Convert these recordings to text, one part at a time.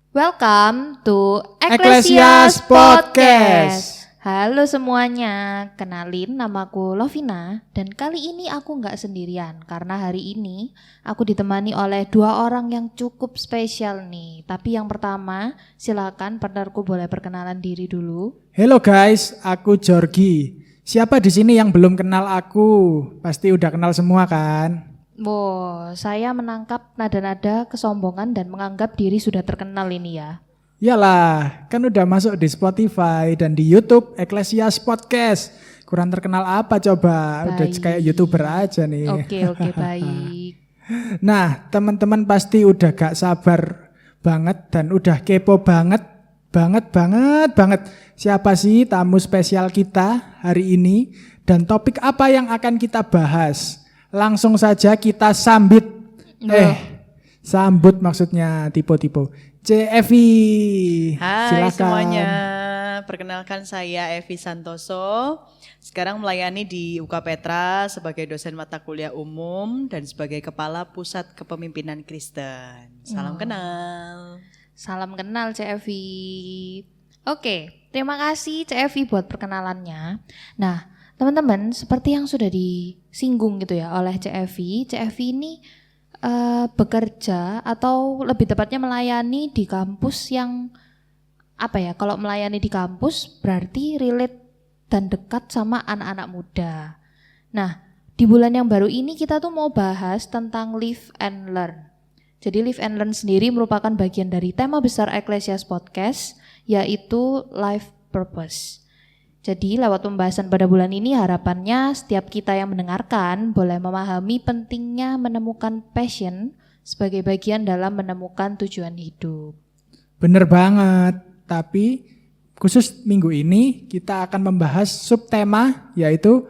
Welcome to Ecclesias Podcast. Halo semuanya, kenalin namaku Lovina. Dan kali ini aku gak sendirian, karena hari ini aku ditemani oleh dua orang yang cukup spesial nih. Tapi yang pertama, silakan partnerku boleh perkenalan diri dulu. Hello guys, aku Jorgi. Siapa di sini yang belum kenal aku? Pasti udah kenal semua kan? Wow, saya menangkap nada-nada kesombongan dan menganggap diri sudah terkenal ini ya. Yalah, kan udah masuk di Spotify dan di YouTube Ecclesias Podcast. Kurang terkenal apa coba? Udah kayak YouTuber aja nih. Oke, baik. Nah, teman-teman pasti udah gak sabar banget dan udah kepo banget. Siapa sih tamu spesial kita hari ini dan topik apa yang akan kita bahas? Langsung saja kita sambut. Sambut maksudnya tipe-tipe. Evi. Hai silakan. semuanya, perkenalkan saya Evi Santoso. Sekarang melayani di UK Petra sebagai dosen mata kuliah umum dan sebagai kepala pusat kepemimpinan Kristen. Salam kenal. Salam kenal Evi. Oke, terima kasih Evi buat perkenalannya. Nah, teman-teman, seperti yang sudah disinggung gitu ya oleh Evi ini bekerja atau lebih tepatnya melayani di kampus yang kalau melayani di kampus berarti relate dan dekat sama anak-anak muda. Nah, di bulan yang baru ini kita tuh mau bahas tentang live and learn. Jadi live and learn sendiri merupakan bagian dari tema besar Ecclesias Podcast, yaitu life purpose. Jadi lewat pembahasan pada bulan ini harapannya setiap kita yang mendengarkan boleh memahami pentingnya menemukan passion sebagai bagian dalam menemukan tujuan hidup. Bener banget, tapi khusus minggu ini kita akan membahas subtema yaitu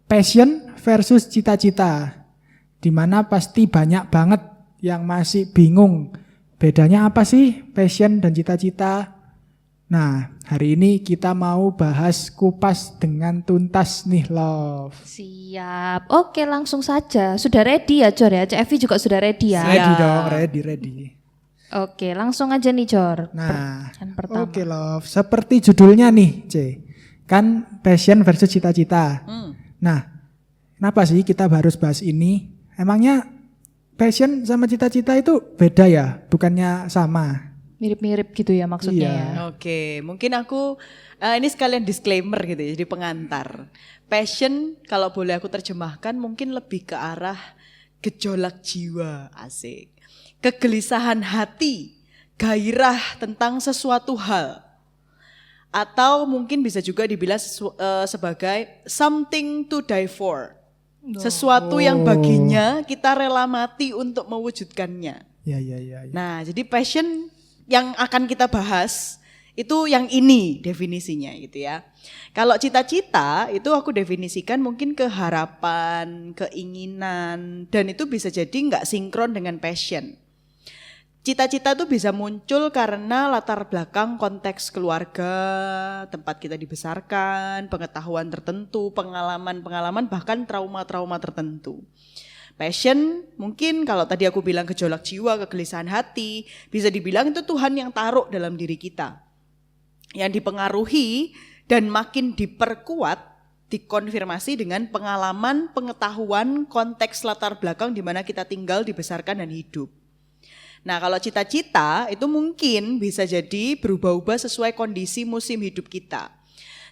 passion versus cita-cita. Dimana pasti banyak banget yang masih bingung bedanya apa sih passion dan cita-cita. Nah, hari ini kita mau bahas kupas dengan tuntas nih, Love. Siap. Oke, langsung saja. Sudah ready ya, Jor ya? Evi juga sudah ready ya? Ready dong, ready. Oke, langsung aja nih, Jor. Nah, pertama. Oke, Love. Seperti judulnya nih, C. Kan passion versus cita-cita. Nah, kenapa sih kita harus bahas ini? Emangnya passion sama cita-cita itu beda ya? Bukannya sama? Mirip-mirip gitu ya maksudnya Iya. ya. Oke, mungkin aku ini sekalian disclaimer gitu ya, jadi pengantar. Passion kalau boleh aku terjemahkan mungkin lebih ke arah gejolak jiwa, asik. Kegelisahan hati, gairah tentang sesuatu hal. Atau mungkin bisa juga dibilang sebagai something to die for. Sesuatu yang baginya kita rela mati untuk mewujudkannya. Ya. Nah, jadi passion yang akan kita bahas itu yang ini definisinya gitu ya. Kalau cita-cita itu aku definisikan mungkin keharapan, keinginan, dan itu bisa jadi nggak sinkron dengan passion. Cita-cita itu bisa muncul karena latar belakang konteks keluarga, tempat kita dibesarkan, pengetahuan tertentu, pengalaman-pengalaman, bahkan trauma-trauma tertentu. Passion mungkin kalau tadi aku bilang gejolak jiwa, kegelisahan hati, bisa dibilang itu Tuhan yang taruh dalam diri kita. Yang dipengaruhi dan makin diperkuat, dikonfirmasi dengan pengalaman, pengetahuan, konteks latar belakang di mana kita tinggal, dibesarkan dan hidup. Nah, kalau cita-cita itu mungkin bisa jadi berubah-ubah sesuai kondisi musim hidup kita.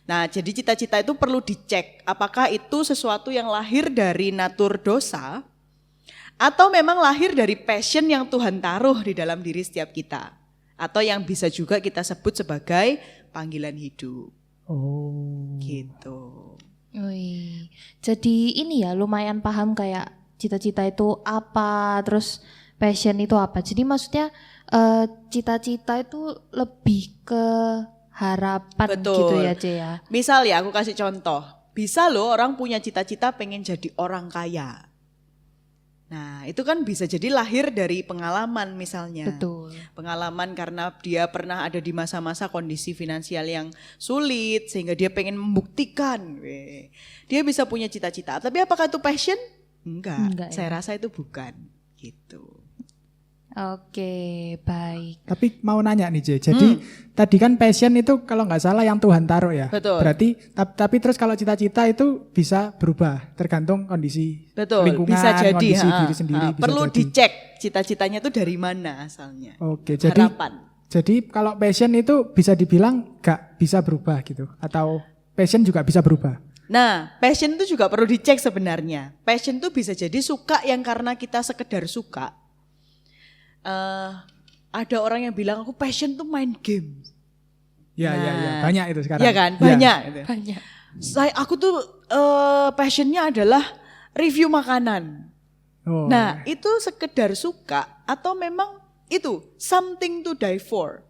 Nah, jadi cita-cita itu perlu dicek apakah itu sesuatu yang lahir dari natur dosa atau memang lahir dari passion yang Tuhan taruh di dalam diri setiap kita. Atau yang bisa juga kita sebut sebagai panggilan hidup. Oh. Gitu. Wih, jadi ini ya lumayan paham kayak cita-cita itu apa, terus passion itu apa. Jadi maksudnya cita-cita itu lebih ke harapan. Betul. Gitu ya, C ya. Misal ya aku kasih contoh. Bisa loh orang punya cita-cita pengen jadi orang kaya. Nah, itu kan bisa jadi lahir dari pengalaman misalnya. Betul. Pengalaman karena dia pernah ada di masa-masa kondisi finansial yang sulit sehingga dia pengen membuktikan. Dia bisa punya cita-cita. Tapi apakah itu passion? Enggak, saya rasa itu bukan gitu. Oke, baik. Tapi mau nanya nih J, jadi tadi kan passion itu kalau nggak salah yang Tuhan taruh ya. Betul. Berarti tapi terus kalau cita-cita itu bisa berubah tergantung kondisi Betul, lingkungan, bisa jadi. kondisi diri sendiri. Bisa Perlu jadi. dicek cita-citanya itu dari mana asalnya. Oke, jadi Harapan. jadi kalau passion itu bisa dibilang nggak bisa berubah gitu, atau passion juga bisa berubah. Nah, passion itu juga perlu dicek sebenarnya. Passion itu bisa jadi suka yang karena kita sekedar suka. Ada orang yang bilang aku passion tuh main game. Ya, Nah, banyak itu sekarang. Iya kan, Ya. banyak. Gitu. Banyak. Aku tuh passionnya adalah review makanan. Oh. Nah, itu sekedar suka atau memang itu something to die for.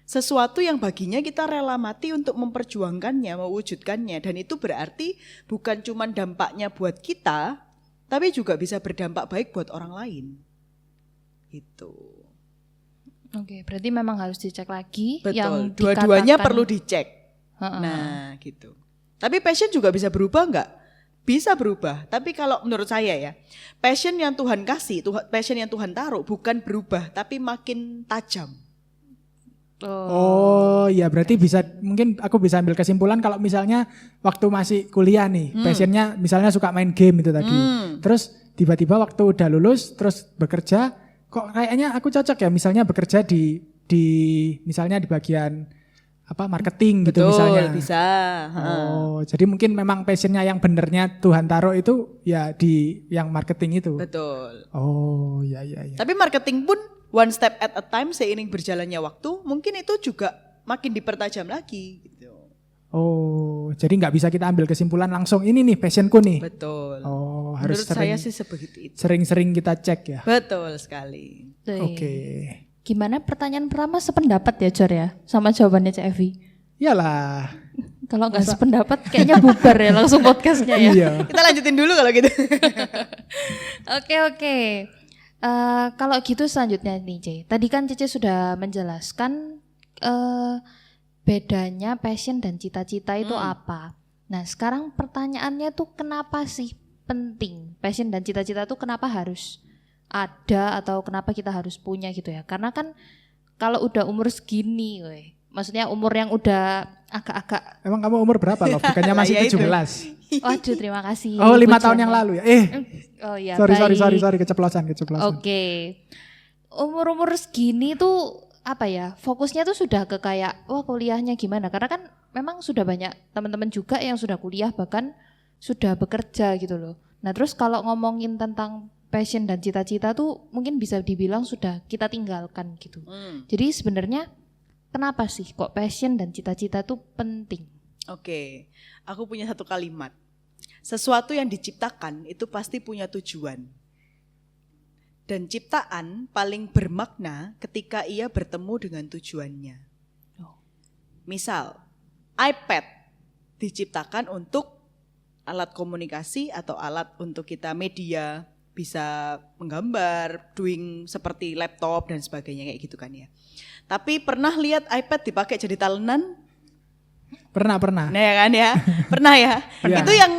Sesuatu yang baginya kita rela mati untuk memperjuangkannya, mewujudkannya. Dan itu berarti bukan cuma dampaknya buat kita, tapi juga bisa berdampak baik buat orang lain. Itu. Oke, berarti memang harus dicek lagi. Betul, Yang dua-duanya dikatakan- perlu dicek. Nah, gitu. Tapi passion juga bisa berubah enggak? Bisa berubah. Tapi kalau menurut saya ya, passion yang Tuhan kasih, passion yang Tuhan taruh bukan berubah, tapi makin tajam. Oh, ya berarti bisa, mungkin aku bisa ambil kesimpulan kalau misalnya waktu masih kuliah nih, passionnya misalnya suka main game itu tadi. Terus tiba-tiba waktu udah lulus terus bekerja, kok kayaknya aku cocok ya misalnya bekerja di misalnya di bagian apa marketing gitu Betul, misalnya. bisa. Oh, jadi mungkin memang passionnya yang benernya Tuhan taruh itu ya di yang marketing itu. Betul. Oh, ya. Tapi marketing pun one step at a time, seiring berjalannya waktu, mungkin itu juga makin dipertajam lagi gitu. Oh, jadi nggak bisa kita ambil kesimpulan langsung ini nih passionku nih. Betul. Oh, harus Menurut saya sih sebegitu itu. sering-sering kita cek ya. Betul sekali. Oke. Gimana pertanyaan pertama sependapat ya Jor ya sama jawabannya Cak Evi? Iyalah. Kalau nggak sependapat kayaknya bubar ya langsung podcastnya ya. Iya. Kita lanjutin dulu kalau gitu. Oke. Kalau gitu selanjutnya nih C. Tadi kan Cece sudah menjelaskan bedanya passion dan cita-cita itu apa. Nah sekarang pertanyaannya tuh kenapa sih penting passion dan cita-cita tuh kenapa harus ada atau kenapa kita harus punya gitu ya. Karena kan kalau udah umur segini, maksudnya umur yang udah agak-agak. Emang kamu umur berapa loh? Bukannya masih Ya itu. 17. Waduh terima kasih. Oh, 5 tahun pujiannya. yang lalu ya. Oh iya. Sorry, keceplosan. Oke. Umur-umur segini tuh apa ya? Fokusnya tuh sudah ke kayak wah kuliahnya gimana? Karena kan memang sudah banyak teman-teman juga yang sudah kuliah bahkan sudah bekerja gitu loh. Nah, terus kalau ngomongin tentang passion dan cita-cita tuh mungkin bisa dibilang sudah kita tinggalkan gitu. Jadi sebenarnya kenapa sih kok passion dan cita-cita tuh penting? Oke, aku punya satu kalimat. Sesuatu yang diciptakan itu pasti punya tujuan. Dan ciptaan paling bermakna ketika ia bertemu dengan tujuannya. Misal, iPad diciptakan untuk alat komunikasi atau alat untuk kita media, bisa menggambar, doing seperti laptop dan sebagainya kayak gitu kan ya. Tapi pernah lihat iPad dipakai jadi talenan? Pernah. Nah ya kan ya, pernah ya. Pernah. Itu yang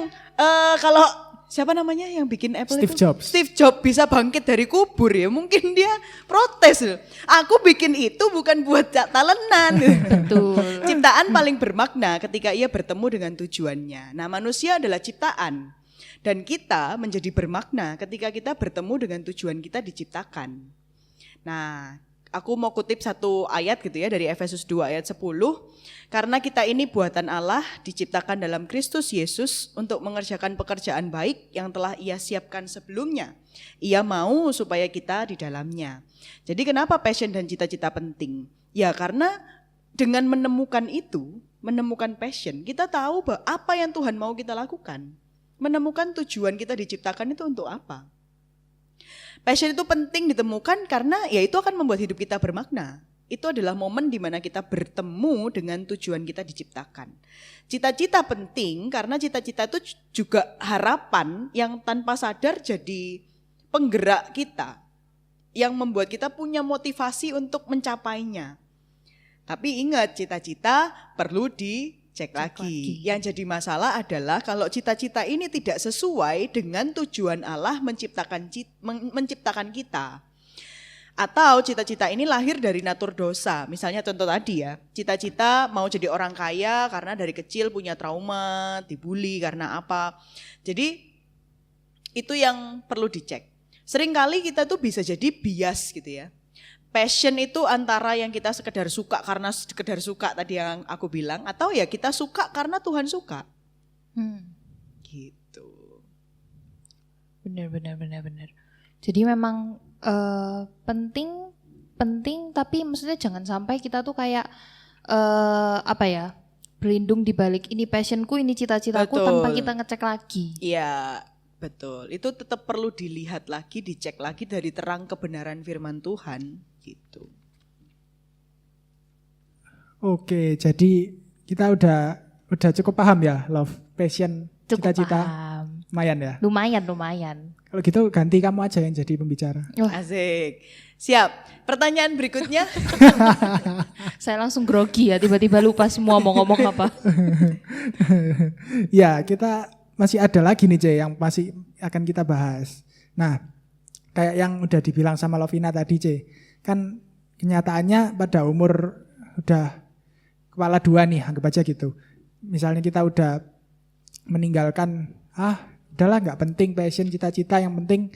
kalau siapa namanya yang bikin Apple Steve itu? Jobs. Steve Jobs bisa bangkit dari kubur ya, mungkin dia protes loh. Aku bikin itu bukan buat talenan. Betul. Ciptaan paling bermakna ketika ia bertemu dengan tujuannya. Nah manusia adalah ciptaan. Dan kita menjadi bermakna ketika kita bertemu dengan tujuan kita diciptakan. Nah, aku mau kutip satu ayat gitu ya dari Efesus 2 ayat 10. Karena kita ini buatan Allah diciptakan dalam Kristus Yesus untuk mengerjakan pekerjaan baik yang telah Ia siapkan sebelumnya. Ia mau supaya kita di dalamnya. Jadi kenapa passion dan cita-cita penting? Ya karena dengan menemukan itu, menemukan passion, kita tahu bahwa apa yang Tuhan mau kita lakukan. Menemukan tujuan kita diciptakan itu untuk apa. Passion itu penting ditemukan karena ya itu akan membuat hidup kita bermakna. Itu adalah momen di mana kita bertemu dengan tujuan kita diciptakan. Cita-cita penting karena cita-cita itu juga harapan yang tanpa sadar jadi penggerak kita. Yang membuat kita punya motivasi untuk mencapainya. Tapi ingat, cita-cita perlu dicek lagi. Yang jadi masalah adalah kalau cita-cita ini tidak sesuai dengan tujuan Allah menciptakan kita. Atau cita-cita ini lahir dari natur dosa. Misalnya contoh tadi ya, cita-cita mau jadi orang kaya karena dari kecil punya trauma, dibully karena apa. Jadi itu yang perlu dicek. Seringkali kita tuh bisa jadi bias gitu ya. Passion itu antara yang kita sekedar suka karena sekedar suka tadi yang aku bilang, atau ya kita suka karena Tuhan suka. Gitu. Benar. Jadi memang penting tapi maksudnya jangan sampai kita tuh kayak berlindung di balik ini passionku, ini cita-citaku tanpa kita ngecek lagi. Iya, betul. Itu tetap perlu dilihat lagi, dicek lagi dari terang kebenaran firman Tuhan gitu. Oke, jadi kita udah cukup paham ya, love, passion, Cukup cita-cita. paham. Lumayan ya. Lumayan. Kalau gitu ganti kamu aja yang jadi pembicara. Asik. Siap. Pertanyaan berikutnya. Saya langsung grogi ya, tiba-tiba lupa semua mau ngomong apa. Ya, kita masih ada lagi nih, C, yang masih akan kita bahas. Nah, kayak yang udah dibilang sama Lovina tadi, C, kan kenyataannya pada umur udah kepala 2 nih, anggap aja gitu. Misalnya kita udah meninggalkan, udahlah nggak penting passion, cita-cita, yang penting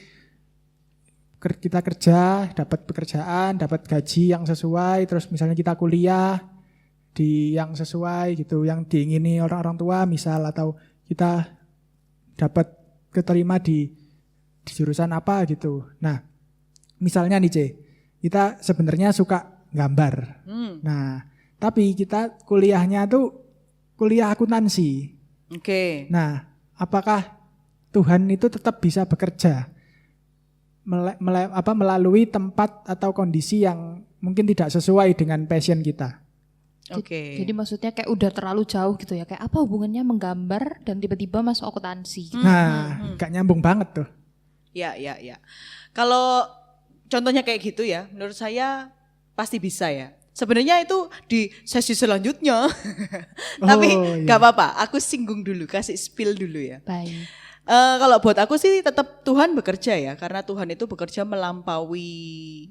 kita kerja, dapat pekerjaan, dapat gaji yang sesuai, terus misalnya kita kuliah di yang sesuai gitu, yang diingini orang-orang tua misal, atau kita dapat keterima di jurusan apa gitu. Nah, misalnya nih, C, kita sebenarnya suka gambar. Nah, tapi kita kuliahnya tuh kuliah akuntansi. Oke. Nah, apakah Tuhan itu tetap bisa bekerja melalui tempat atau kondisi yang mungkin tidak sesuai dengan passion kita? Oke. Jadi maksudnya kayak udah terlalu jauh gitu ya, kayak apa hubungannya menggambar dan tiba-tiba masuk akuntansi gitu. Nah, gak nyambung banget tuh. Ya. Kalau contohnya kayak gitu ya, menurut saya pasti bisa ya. Sebenarnya itu di sesi selanjutnya. Tapi gak apa-apa, aku singgung dulu, kasih spill dulu ya. Baik. Kalau buat aku sih tetap Tuhan bekerja ya, karena Tuhan itu bekerja melampaui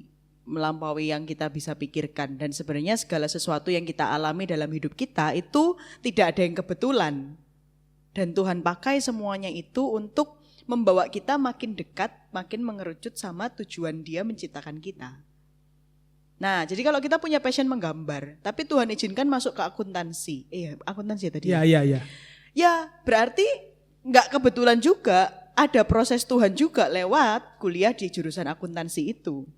yang kita bisa pikirkan, dan sebenarnya segala sesuatu yang kita alami dalam hidup kita itu tidak ada yang kebetulan, dan Tuhan pakai semuanya itu untuk membawa kita makin dekat, makin mengerucut sama tujuan Dia menciptakan kita. Nah, jadi kalau kita punya passion menggambar, tapi Tuhan izinkan masuk ke akuntansi, akuntansi tadi. Iya. Ya, berarti nggak kebetulan juga, ada proses Tuhan juga lewat kuliah di jurusan akuntansi itu.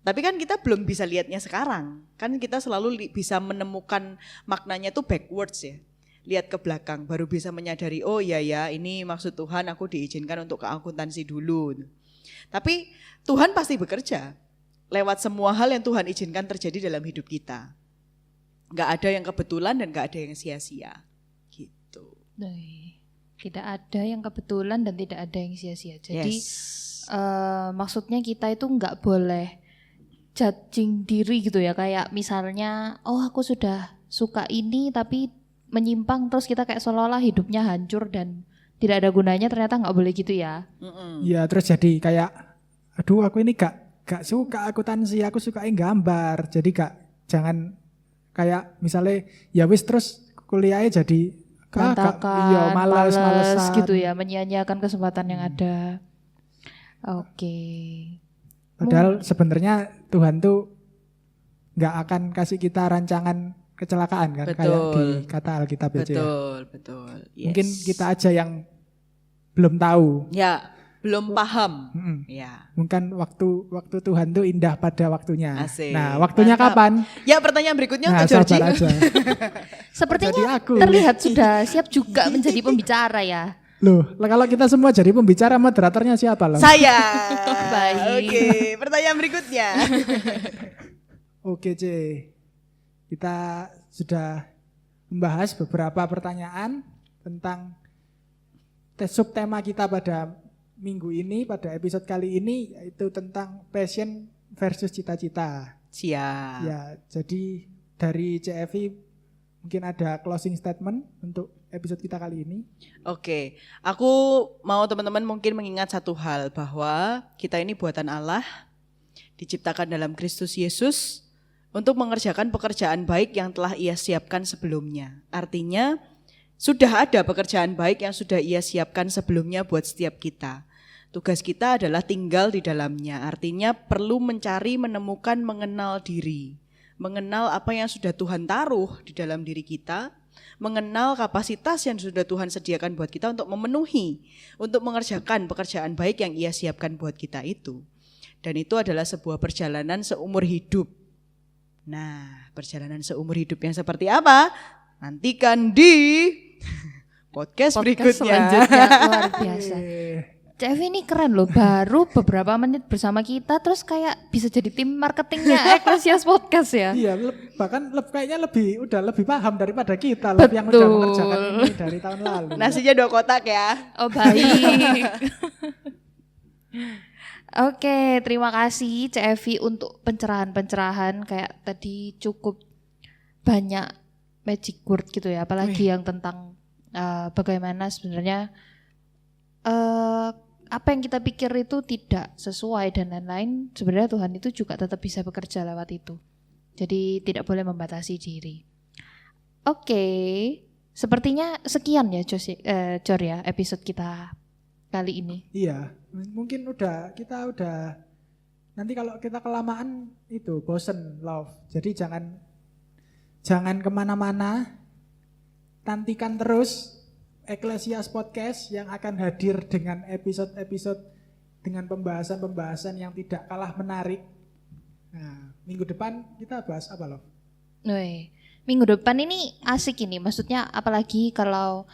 Tapi kan kita belum bisa lihatnya sekarang. Kan kita selalu bisa menemukan maknanya tuh backwards ya. Lihat ke belakang baru bisa menyadari, oh ya ini maksud Tuhan, aku diizinkan untuk ke akuntansi dulu. Tapi Tuhan pasti bekerja lewat semua hal yang Tuhan izinkan terjadi dalam hidup kita. Nggak ada yang kebetulan dan nggak ada yang sia-sia. Gitu. Tidak ada yang kebetulan dan tidak ada yang sia-sia. Jadi maksudnya kita itu nggak boleh judging diri gitu ya. Kayak misalnya, aku sudah suka ini tapi menyimpang, terus kita kayak seolah-olah hidupnya hancur dan tidak ada gunanya. Ternyata nggak boleh gitu ya. Iya, terus jadi kayak, aduh aku ini gak suka akuntansi, aku suka gambar. Jadi jangan kayak misalnya ya wis terus kuliahnya jadi berantakan, males gitu ya, menyia-nyiakan kesempatan yang ada. Oke. Padahal sebenarnya Tuhan tuh nggak akan kasih kita rancangan kecelakaan kan, kayak di kata Alkitab aja. Betul. Yes. Mungkin kita aja yang belum tahu. Ya, belum paham. Ya. Mungkin waktu Tuhan tuh indah pada waktunya. Asik. Nah, waktunya mantap. kapan? Ya, pertanyaan berikutnya Nah, untuk Georgie. sabar aja. Sepertinya terlihat sudah siap juga menjadi pembicara ya. Loh, kalau kita semua jadi pembicara, moderatornya siapa loh? Saya. Baik. Oke, pertanyaan berikutnya. Oke, C. Kita sudah membahas beberapa pertanyaan tentang subtema kita pada minggu ini, pada episode kali ini, yaitu tentang passion versus cita-cita. Siap. Ya, jadi dari CFI mungkin ada closing statement untuk episode kita kali ini. Oke, aku mau teman-teman mungkin mengingat satu hal, bahwa kita ini buatan Allah, diciptakan dalam Kristus Yesus untuk mengerjakan pekerjaan baik yang telah Ia siapkan sebelumnya. Artinya sudah ada pekerjaan baik yang sudah Ia siapkan sebelumnya buat setiap kita. Tugas kita adalah tinggal di dalamnya. Artinya perlu mencari, menemukan, mengenal diri. Mengenal apa yang sudah Tuhan taruh di dalam diri kita, mengenal kapasitas yang sudah Tuhan sediakan buat kita untuk memenuhi, untuk mengerjakan pekerjaan baik yang Ia siapkan buat kita itu. Dan itu adalah sebuah perjalanan seumur hidup. Nah, perjalanan seumur hidup yang seperti apa? Nantikan di podcast berikutnya. Selanjutnya luar biasa. CF ini keren loh, baru beberapa menit bersama kita terus kayak bisa jadi tim marketingnya Ecclesias Podcast ya. Iya, kayaknya udah lebih paham daripada kita loh yang udah mengerjakan ini dari tahun lalu. Nasinya 2 kotak ya. Oh baik. Oke, terima kasih CFI untuk pencerahan-pencerahan kayak tadi cukup banyak magic word gitu ya, apalagi yang tentang bagaimana sebenarnya apa yang kita pikir itu tidak sesuai dan lain-lain, sebenarnya Tuhan itu juga tetap bisa bekerja lewat itu. Jadi tidak boleh membatasi diri. Oke, sepertinya sekian ya Jor ya episode kita kali ini. Iya, mungkin kita udah nanti kalau kita kelamaan itu bosen love. Jadi jangan kemana-mana, nantikan terus Ecclesias Podcast yang akan hadir dengan episode-episode dengan pembahasan-pembahasan yang tidak kalah menarik. Nah, minggu depan kita bahas apa loh? Minggu depan ini asik ini, maksudnya apalagi kalau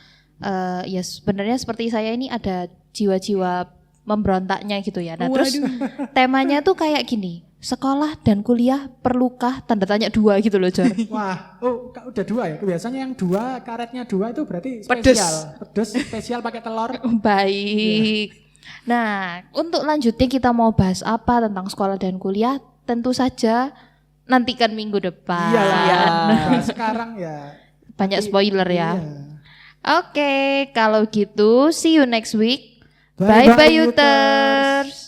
ya sebenarnya seperti saya ini ada jiwa-jiwa memberontaknya gitu ya. Nah terus temanya tuh kayak gini, sekolah dan kuliah perlukah tanda tanya 2 gitu loh John. Wah, udah 2 ya. Biasanya yang 2 karetnya 2 itu berarti spesial. Pedes spesial pakai telur. Baik. Nah, untuk lanjutnya kita mau bahas apa tentang sekolah dan kuliah? Tentu saja nantikan minggu depan. Iyalah. Nah, sekarang ya banyak spoiler ya. Iya. Oke, kalau gitu see you next week. Bye Bye bye Uters.